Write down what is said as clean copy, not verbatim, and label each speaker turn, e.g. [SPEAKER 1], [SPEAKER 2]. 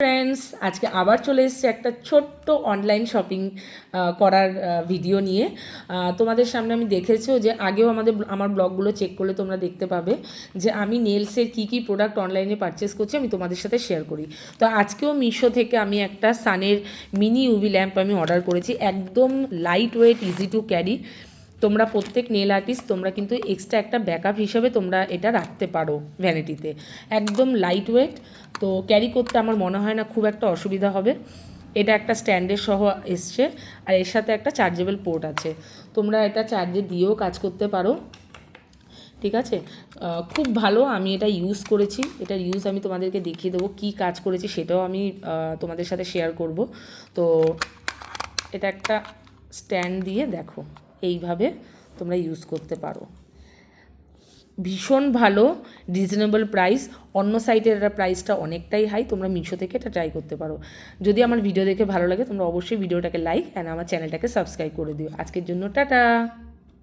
[SPEAKER 1] Friends, আজকে আবার চলে এসেছে একটা ছোট্ট অনলাইন শপিং করার ভিডিও নিয়ে। তোমাদের সামনে আমি দেখেছো যে আগেও আমার ব্লগগুলো চেক করলে তোমরা দেখতে পাবে যে আমি নেলসের কী কী প্রোডাক্ট অনলাইনে পারচেস করছি আমি তোমাদের সাথে শেয়ার করি। তো আজকেও মিশো থেকে আমি একটা সানের মিনি ইউভি ল্যাম্প আমি অর্ডার করেছি। একদম light weight, easy to carry. তোমরা প্রত্যেক নেল আর্টিস্ট তোমরা কিন্তু এক্সট্রা একটা ব্যাকআপ হিসাবে তোমরা এটা রাখতে পারো ভ্যানিটিতে। একদম লাইট ওয়েট, তো ক্যারি করতে আমার মনে হয় না খুব একটা অসুবিধা হবে। এটা একটা স্ট্যান্ডের সহ এসছে, আর এর সাথে একটা চার্জেবল পোর্ট আছে। তোমরা এটা চার্জে দিয়েও কাজ করতে পারো, ঠিক আছে। খুব ভালো, আমি এটা ইউজ করেছি। এটার ইউজ আমি তোমাদেরকে দেখিয়ে দেবো, কী কাজ করেছি সেটাও আমি তোমাদের সাথে শেয়ার করব। তো এটা একটা স্ট্যান্ড দিয়ে দেখো এইভাবে তোমরা ইউজ করতে পারো। ভীষণ ভালো, রিজনেবল প্রাইস। অন্য সাইটের এটা প্রাইসটা অনেকটাই হাই। তোমরা মিশো থেকে এটা ট্রাই করতে পারো। যদি আমার ভিডিও দেখে ভালো লাগে তোমরা অবশ্যই ভিডিওটাকে লাইক অ্যান্ড আমার চ্যানেলটাকে সাবস্ক্রাইব করে দিও। আজকের জন্য টাটা।